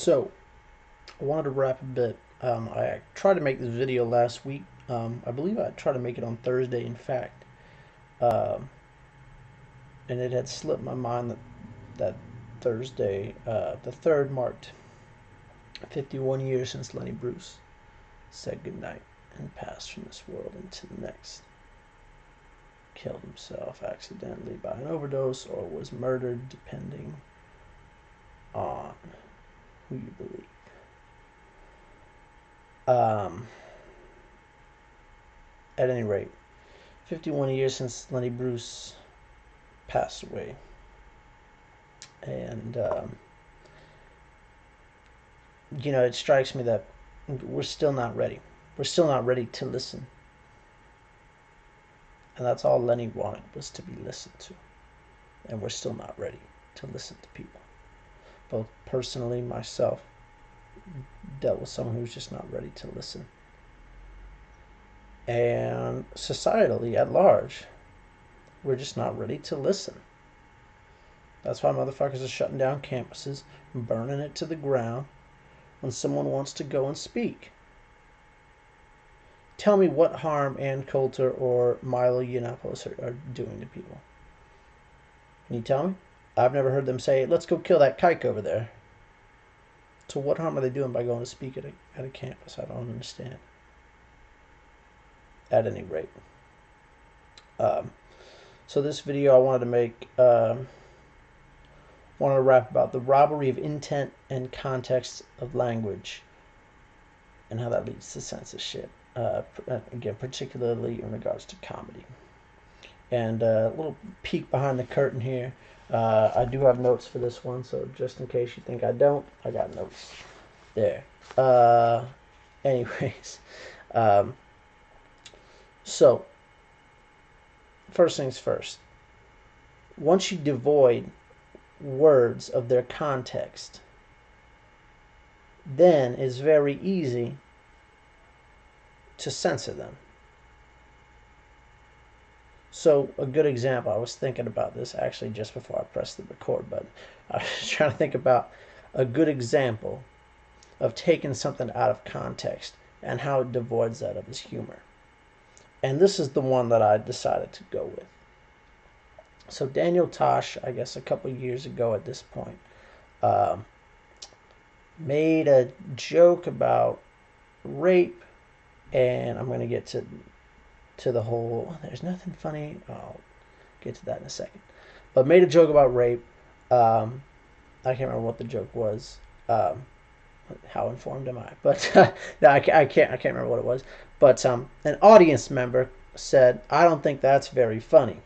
So, I wanted to wrap a bit. I tried to make this video last week. I believe I tried to make it on Thursday, in fact. Um, and it had slipped my mind that Thursday, the 3rd, marked 51 years since Lenny Bruce said goodnight and passed from this world into the next. Killed himself accidentally by an overdose or was murdered, depending on who you believe. At any rate, 51 years since Lenny Bruce passed away. And, it strikes me that we're still not ready. We're still not ready to listen. And that's all Lenny wanted, was to be listened to. And we're still not ready to listen to people. Both personally, myself, dealt with someone who's just not ready to listen. And societally at large, we're just not ready to listen. That's why motherfuckers are shutting down campuses and burning it to the ground when someone wants to go and speak. Tell me what harm Ann Coulter or Milo Yiannopoulos are doing to people. Can you tell me? I've never heard them say, let's go kill that kike over there. So what harm are they doing by going to speak at a campus? I don't understand. At any rate. So this video I wanted to make, wanted to rap about the robbery of intent and context of language and how that leads to censorship. Again, particularly in regards to comedy. And a little peek behind the curtain here. I do have notes for this one, so just in case you think I don't, I got notes there. Anyways, so first things first. Once you devoid words of their context, then it's very easy to censor them. So a good example, I was thinking about this actually just before I pressed the record button. I was trying to think about a good example of taking something out of context and how it devoids that of its humor. And this is the one that I decided to go with. So Daniel Tosh, I guess a couple years ago at this point, made a joke about rape, and I'm going to get to the whole, there's nothing funny, I'll get to that in a second, but made a joke about rape. I can't remember what the joke was. How informed am I? But no, I can't remember what it was. But an audience member said, I don't think that's very funny.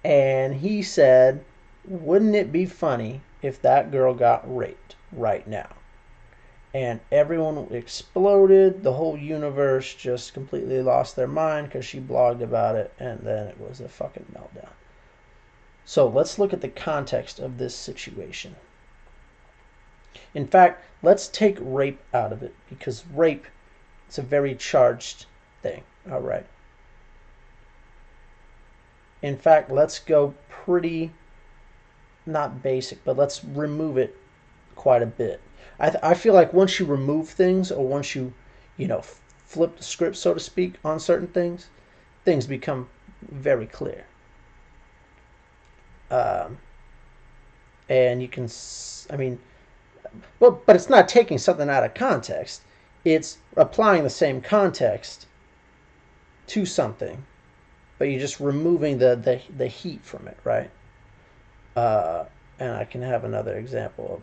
And he said, wouldn't it be funny if that girl got raped right now? And everyone exploded. The whole universe just completely lost their mind because she blogged about it, and then it was a fucking meltdown. So let's look at the context of this situation. In fact, let's take rape out of it, because rape is a very charged thing. All right. In fact, let's go pretty, not basic, but let's remove it quite a bit. I feel like once you remove things, or once you flip the script, so to speak, on certain things, things become very clear. And you can, but it's not taking something out of context. It's applying the same context to something, but you're just removing the heat from it, right? And I can have another example of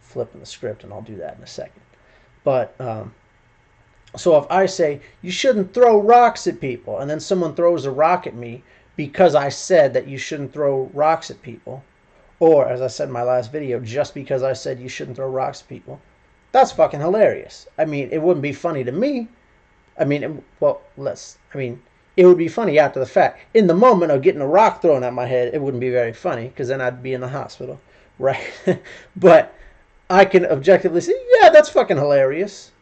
flipping the script, and I'll do that in a second. But so if I say you shouldn't throw rocks at people, and then someone throws a rock at me because I said that you shouldn't throw rocks at people, or as I said in my last video, just because I said you shouldn't throw rocks at people, that's fucking hilarious. I mean, it wouldn't be funny to me. I mean, it would be funny after the fact. In the moment of getting a rock thrown at my head, it wouldn't be very funny, because then I'd be in the hospital, right? But I can objectively say, yeah, that's fucking hilarious.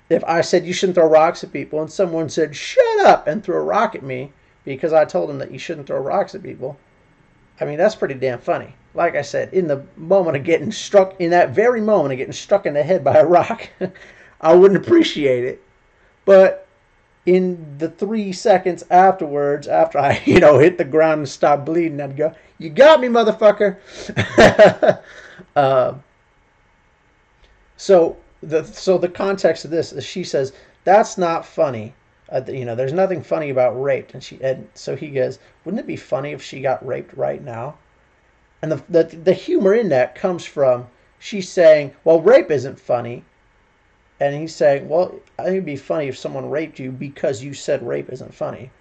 If I said you shouldn't throw rocks at people, and someone said, shut up, and threw a rock at me because I told them that you shouldn't throw rocks at people, I mean, that's pretty damn funny. Like I said, in the moment of getting struck, in that very moment of getting struck in the head by a rock, I wouldn't appreciate it. But in the 3 seconds afterwards, after I, hit the ground and stopped bleeding, I'd go, "You got me, motherfucker." uh, so the context of this is she says, "That's not funny. There's nothing funny about rape." And so he goes, "Wouldn't it be funny if she got raped right now?" And the humor in that comes from she's saying, "Well, rape isn't funny," and he's saying, "Well, I think it'd be funny if someone raped you because you said rape isn't funny."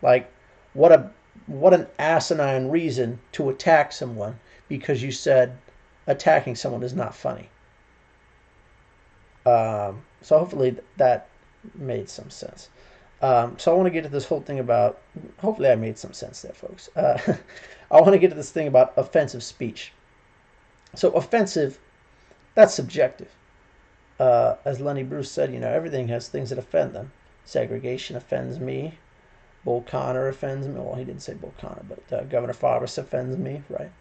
Like, what an asinine reason to attack someone because you said attacking someone is not funny. So hopefully that made some sense. So I want to get to this whole thing about, hopefully I made some sense there, folks. I want to get to this thing about offensive speech. So offensive, that's subjective. As Lenny Bruce said, everything has things that offend them. Segregation offends me. Bull Connor offends me. Well, he didn't say Bull Connor, but Governor Faubus offends me, right?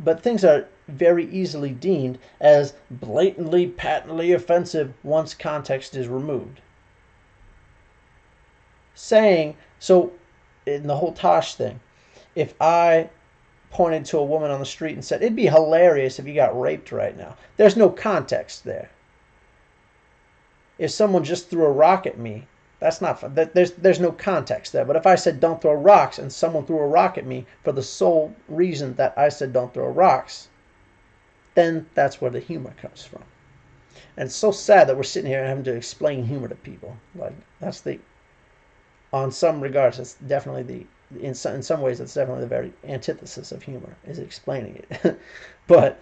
But things are very easily deemed as blatantly, patently offensive once context is removed. So in the whole Tosh thing, if I pointed to a woman on the street and said, "It'd be hilarious if you got raped right now," there's no context there. If someone just threw a rock at me, that's not fun. There's no context there. But if I said, "Don't throw rocks," and someone threw a rock at me for the sole reason that I said, "Don't throw rocks," then that's where the humor comes from. And it's so sad that we're sitting here having to explain humor to people. Like, on some regards, it's definitely in some ways, it's definitely the very antithesis of humor, is explaining it. But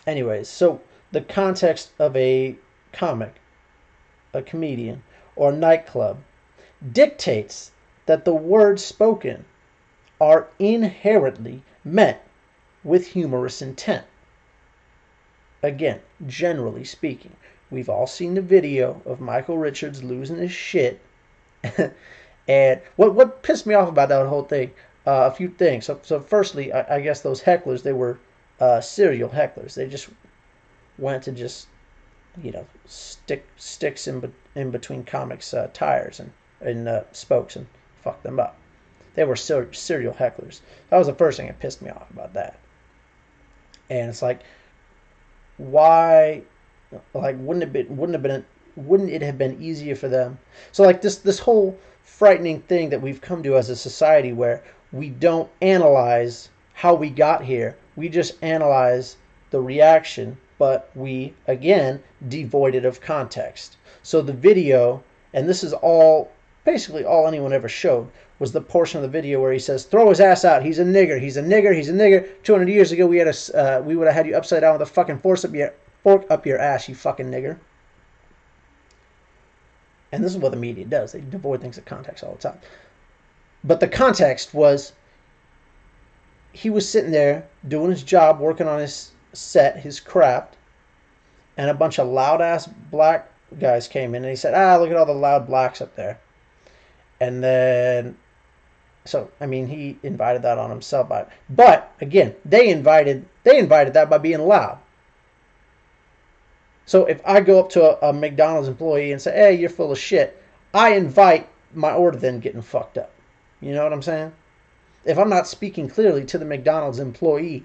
anyways, so the context of a comic, a comedian, or a nightclub dictates that the words spoken are inherently meant with humorous intent. Again, generally speaking, we've all seen the video of Michael Richards losing his shit. And what pissed me off about that whole thing, a few things. So firstly, I guess those hecklers, they were serial hecklers. They just went to just stick sticks in between comics' tires and spokes and fuck them up. They were serial hecklers. That was the first thing that pissed me off about that. And it's like, why? Like, wouldn't it have been easier for them? So like this whole frightening thing that we've come to as a society, where we don't analyze how we got here. We just analyze the reaction, but we, again, devoid it of context. So the video, and this is basically all anyone ever showed, was the portion of the video where he says, "Throw his ass out. He's a nigger. He's a nigger. He's a nigger. 200 years ago, we would have had you upside down with a fucking fork up your ass, you fucking nigger." And this is what the media does. They devoid things of context all the time. But the context was, he was sitting there doing his job, working on his set, his craft, and a bunch of loud-ass black guys came in, and he said, "Look at all the loud blacks up there." And then, so, I mean, he invited that on himself. But, again, they invited that by being loud. So if I go up to a McDonald's employee and say, "Hey, you're full of shit," I invite my order then getting fucked up. You know what I'm saying? If I'm not speaking clearly to the McDonald's employee,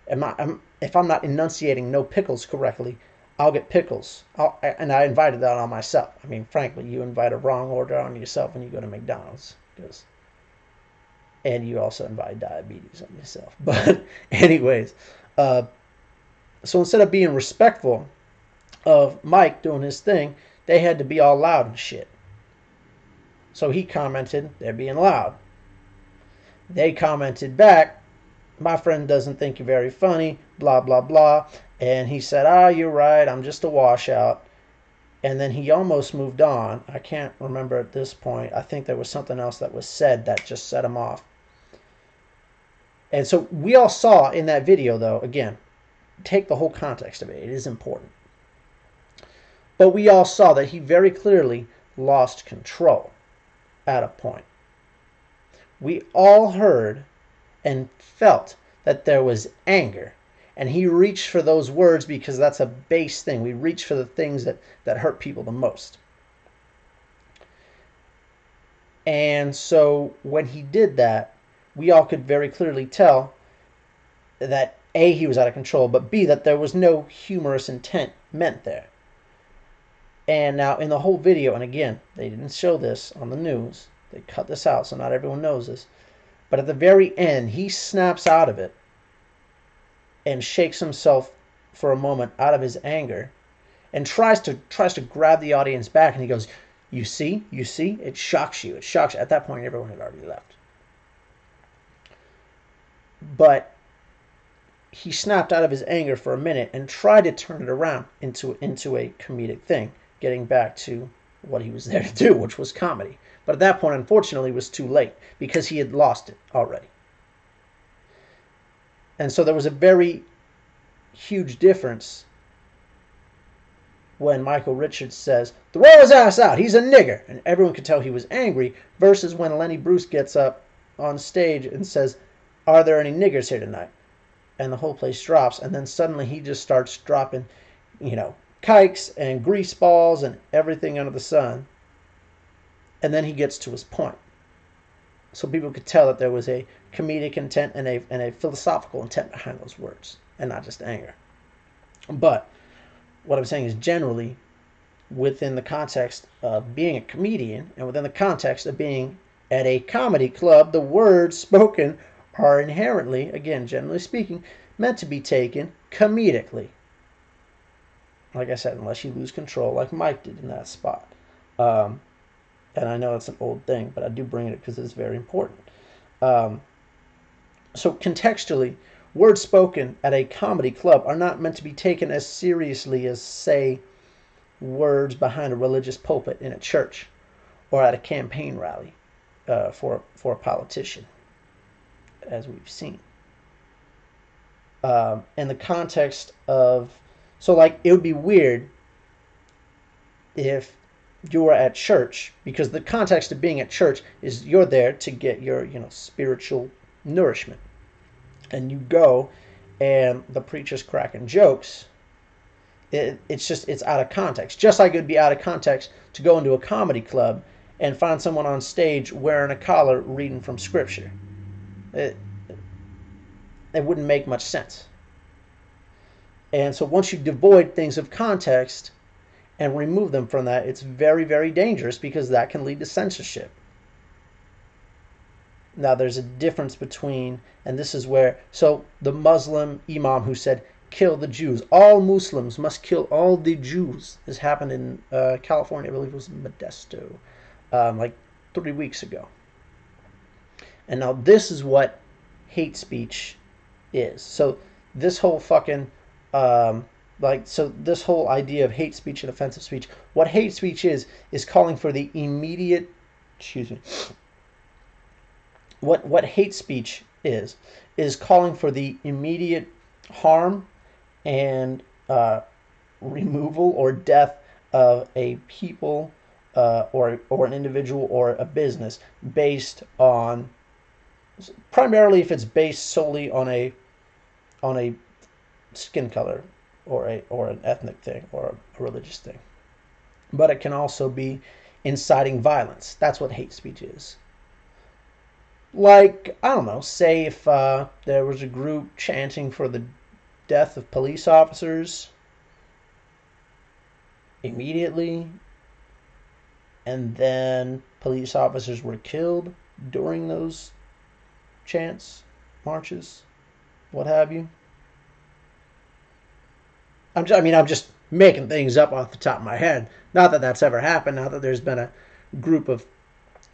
if I'm not enunciating "no pickles" correctly, I'll get pickles. And I invited that on myself. I mean, frankly, you invite a wrong order on yourself when you go to McDonald's. And you also invite diabetes on yourself. But anyways, so instead of being respectful of Mike doing his thing, they had to be all loud and shit. So he commented, "They're being loud." They commented back, "My friend doesn't think you're very funny, blah, blah, blah." And he said, "You're right, I'm just a washout." And then he almost moved on. I can't remember at this point. I think there was something else that was said that just set him off. And so we all saw in that video, though, again, take the whole context of it. It is important. But we all saw that he very clearly lost control at a point. we all heard and felt that there was anger. And he reached for those words because that's a base thing. We reach for the things that hurt people the most. And so when he did that, we all could very clearly tell that A, he was out of control, but B, that there was no humorous intent meant there. And now in the whole video, and again, they didn't show this on the news. They cut this out, so not everyone knows this. But at the very end, he snaps out of it and shakes himself for a moment out of his anger and tries to grab the audience back, and he goes, you see, it shocks you. At that point, everyone had already left. But he snapped out of his anger for a minute and tried to turn it around into a comedic thing, getting back to what he was there to do, which was comedy. But at that point, unfortunately, it was too late because he had lost it already. And so there was a very huge difference when Michael Richards says, throw his ass out, he's a nigger, and everyone could tell he was angry, versus when Lenny Bruce gets up on stage and says, are there any niggers here tonight? And the whole place drops, and then suddenly he just starts dropping, kikes and grease balls and everything under the sun. And then he gets to his point. So people could tell that there was a comedic intent and a philosophical intent behind those words, and not just anger. But what I'm saying is, generally, within the context of being a comedian and within the context of being at a comedy club, the words spoken are inherently, again, generally speaking, meant to be taken comedically. Like I said, unless you lose control like Mike did in that spot. And I know it's an old thing, but I do bring it because it's very important. So contextually, words spoken at a comedy club are not meant to be taken as seriously as, say, words behind a religious pulpit in a church or at a campaign rally for a politician, as we've seen. In the context of, so like, it would be weird if you were at church, because the context of being at church is you're there to get your spiritual nourishment, and you go and the preacher's cracking jokes. It's out of context, just like it would be out of context to go into a comedy club and find someone on stage wearing a collar reading from scripture. It wouldn't make much sense. And so once you devoid things of context and remove them from that, it's very, very dangerous, because that can lead to censorship. Now, there's a difference between, and this is where, so the Muslim imam who said, kill the Jews, all Muslims must kill all the Jews, this happened in California, I believe it was Modesto, like 3 weeks ago. And now this is what hate speech is. So this whole fucking, this whole idea of hate speech and offensive speech, what hate speech is calling for the immediate, what hate speech is calling for the immediate harm and removal or death of a people or an individual or a business based on, primarily if it's based solely on a skin color or an ethnic thing or a religious thing. But it can also be inciting violence. That's what hate speech is. Like, I don't know, say if there was a group chanting for the death of police officers immediately, and then police officers were killed during those chants, marches, what have you. I'm just making things up off the top of my head. Not that that's ever happened. Not that there's been a group of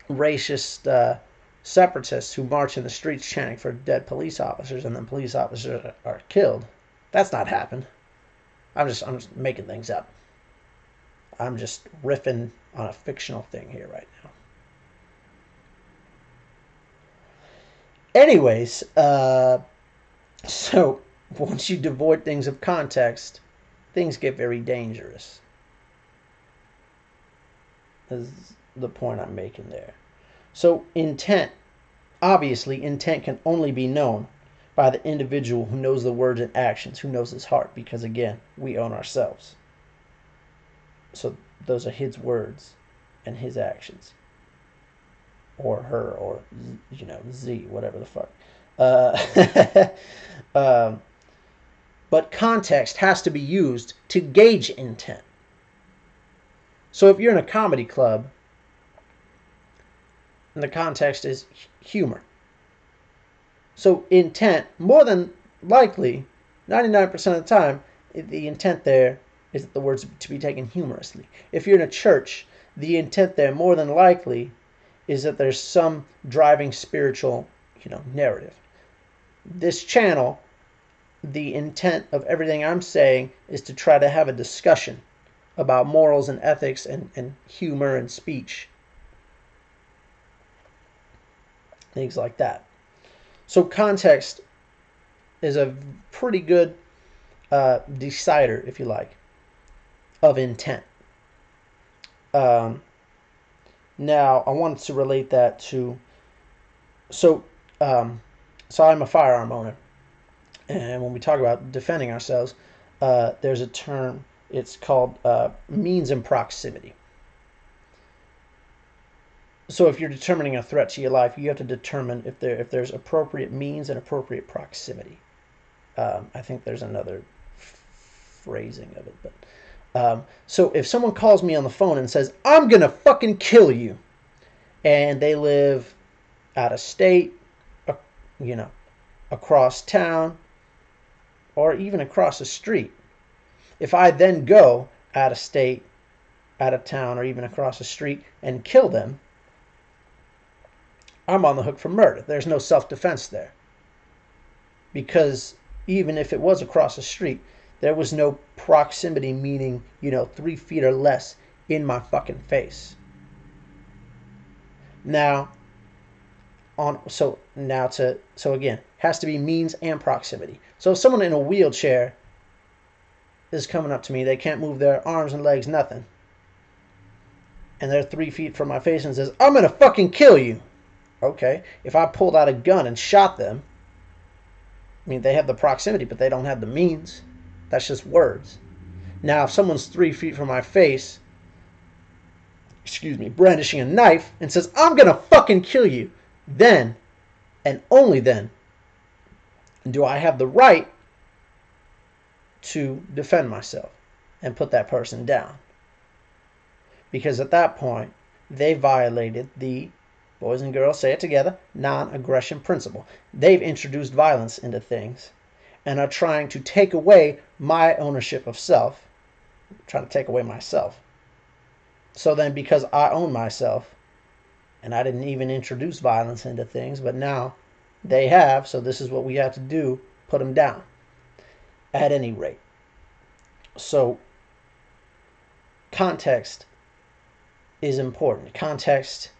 racist separatists who march in the streets chanting for dead police officers, and then police officers are killed. That's not happened. I'm just making things up. I'm just riffing on a fictional thing here right now. Anyways, so once you devoid things of context, things get very dangerous. Is the point I'm making there. So intent Obviously, intent can only be known by the individual who knows the words and actions, who knows his heart, because again, we own ourselves. So those are his words and his actions, or her, or Z, whatever the fuck. But context has to be used to gauge intent. So if you're in a comedy club and the context is humor, so intent, more than likely, 99% of the time, the intent there is that the words to be taken humorously. If you're in a church, the intent there, more than likely, is that there's some driving spiritual, narrative. This channel, the intent of everything I'm saying is to try to have a discussion about morals and ethics and humor and speech. Things like that. So context is a pretty good decider, if you like, of intent. Now, I wanted to relate that to... So I'm a firearm owner. And when we talk about defending ourselves, there's a term, it's called means and proximity. So if you're determining a threat to your life, you have to determine if there's appropriate means and appropriate proximity. I think there's another phrasing of it. But so if someone calls me on the phone and says, I'm going to fucking kill you, and they live out of state, across town, or even across the street, if I then go out of state, out of town, or even across the street and kill them, I'm on the hook for murder. There's no self-defense there. Because even if it was across the street, there was no proximity, meaning, 3 feet or less in my fucking face. Now, so again, has to be means and proximity. So if someone in a wheelchair is coming up to me, they can't move their arms and legs, nothing, and they're 3 feet from my face and says, I'm gonna fucking kill you. Okay, if I pulled out a gun and shot them, I mean, they have the proximity, but they don't have the means. That's just words. Now, if someone's 3 feet from my face, brandishing a knife and says, I'm gonna fucking kill you, then, and only then, do I have the right to defend myself and put that person down. Because at that point, they violated the, boys and girls, say it together, non-aggression principle. They've introduced violence into things and are trying to take away my ownership of self, trying to take away myself. So then, because I own myself, and I didn't even introduce violence into things, but now they have, so this is what we have to do, put them down. At any rate. So, context is important. Context,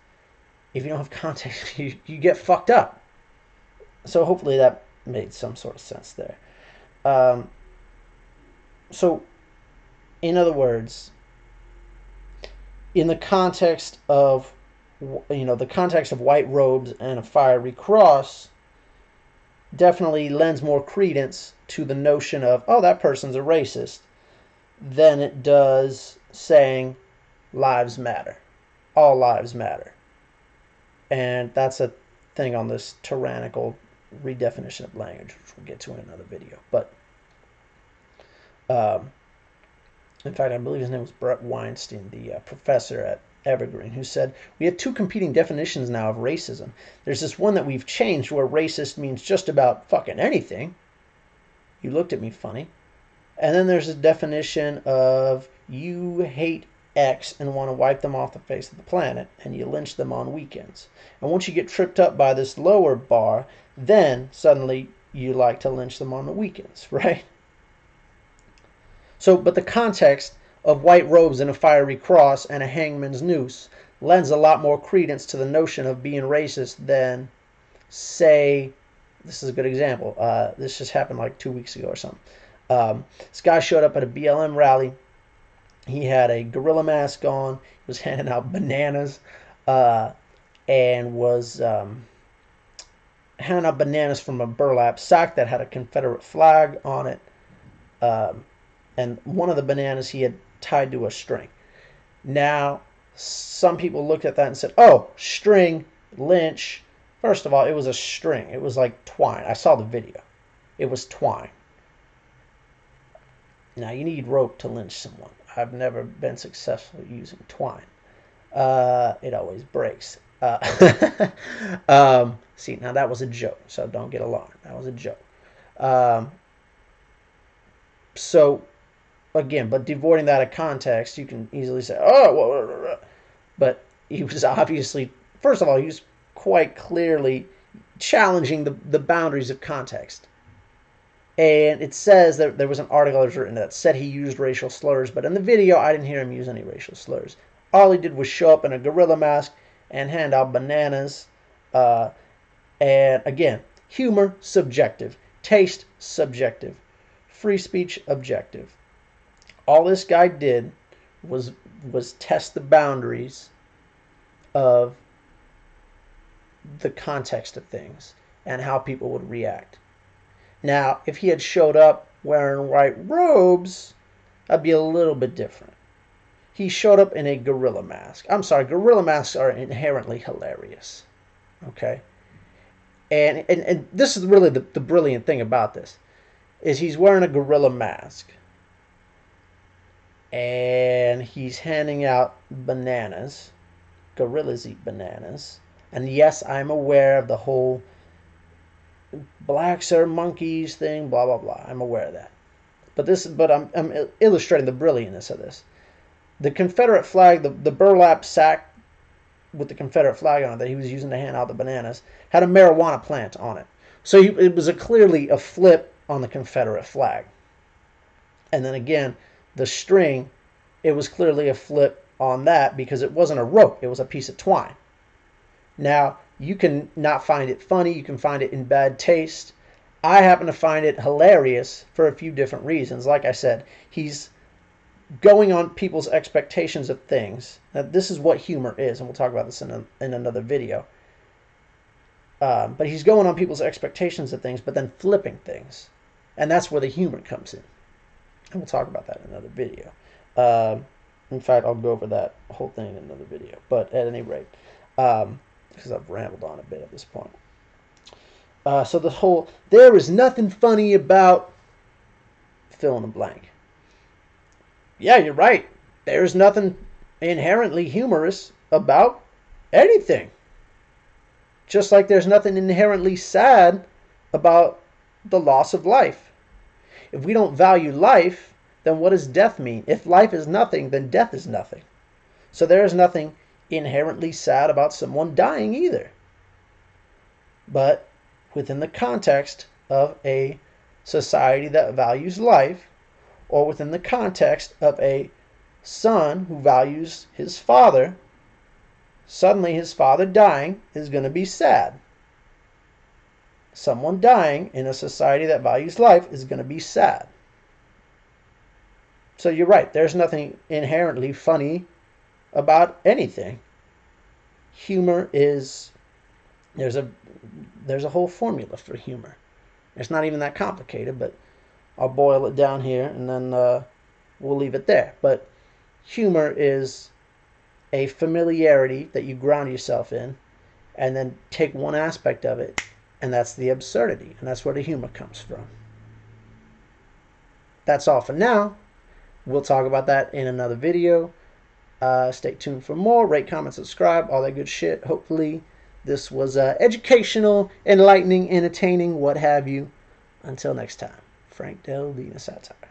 if you don't have context, you get fucked up. So hopefully that made some sort of sense there. So, in other words, in the context of, the context of white robes and a fiery cross definitely lends more credence to the notion of, oh, that person's a racist, than it does saying lives matter. All lives matter. And that's a thing on this tyrannical redefinition of language, which we'll get to in another video. But, in fact, I believe his name was Brett Weinstein, the professor at Evergreen, who said, we have two competing definitions now of racism. There's this one that we've changed where racist means just about fucking anything. You looked at me funny. And then there's a definition of you hate X and want to wipe them off the face of the planet, and you lynch them on weekends. And once you get tripped up by this lower bar, then suddenly you like to lynch them on the weekends, right? So, but the context of white robes and a fiery cross and a hangman's noose lends a lot more credence to the notion of being racist than, say, this is a good example. This just happened like 2 weeks ago or something. This guy showed up at a BLM rally. He had a gorilla mask on. He was handing out bananas and was handing out bananas from a burlap sack that had a Confederate flag on it. And one of the bananas he had tied to a string. Now, some people looked at that and said, oh, string, lynch. First of all, it was a string. It was like twine. I saw the video. It was twine. Now, you need rope to lynch someone. I've never been successful using twine. It always breaks. See, now that was a joke, so don't get alarmed. That was a joke. So, again, but devoiding that of context, you can easily say, oh, but he was obviously, first of all, he was quite clearly challenging the boundaries of context. And it says that there was an article that was written that said he used racial slurs, but in the video, I didn't hear him use any racial slurs. All he did was show up in a gorilla mask and hand out bananas. And again, humor, subjective. Taste, subjective. Free speech, objective. All this guy did was test the boundaries of the context of things and how people would react. Now, if he had showed up wearing white robes, that'd be a little bit different. He showed up in a gorilla mask. I'm sorry, gorilla masks are inherently hilarious. Okay? And this is really the brilliant thing about this, is he's wearing a gorilla mask. And he's handing out bananas. Gorillas eat bananas. And yes, I'm aware of the whole blacks are monkeys thing, blah, blah, blah. I'm aware of that. But I'm illustrating the brilliantness of this. The Confederate flag, the burlap sack with the Confederate flag on it that he was using to hand out the bananas, had a marijuana plant on it. So it was clearly a flip on the Confederate flag. And then again, the string, it was clearly a flip on that because it wasn't a rope. It was a piece of twine. Now, you can not find it funny. You can find it in bad taste. I happen to find it hilarious for a few different reasons. Like I said, he's going on people's expectations of things. Now, this is what humor is, and we'll talk about this in another video. But he's going on people's expectations of things, but then flipping things. And that's where the humor comes in. And we'll talk about that in another video. In fact, I'll go over that whole thing in another video. But at any rate, because I've rambled on a bit at this point. So the whole, there is nothing funny about fill in the blank. Yeah, you're right. There's nothing inherently humorous about anything. Just like there's nothing inherently sad about the loss of life. If we don't value life, then what does death mean? If life is nothing, then death is nothing. So there is nothing inherently sad about someone dying either. But within the context of a society that values life, or within the context of a son who values his father, suddenly his father dying is going to be sad. Someone dying in a society that values life is going to be sad. So you're right, there's nothing inherently funny about anything. Humor is, there's a whole formula for humor. It's not even that complicated, but I'll boil it down here and then we'll leave it there. But humor is a familiarity that you ground yourself in and then take one aspect of it, and that's the absurdity, and that's where the humor comes from. That's all for now. We'll talk about that in another video. Stay tuned for more. Rate, comment, subscribe, all that good shit. Hopefully this was educational, enlightening, entertaining, what have you. Until next time, Frank Del Dina Satire.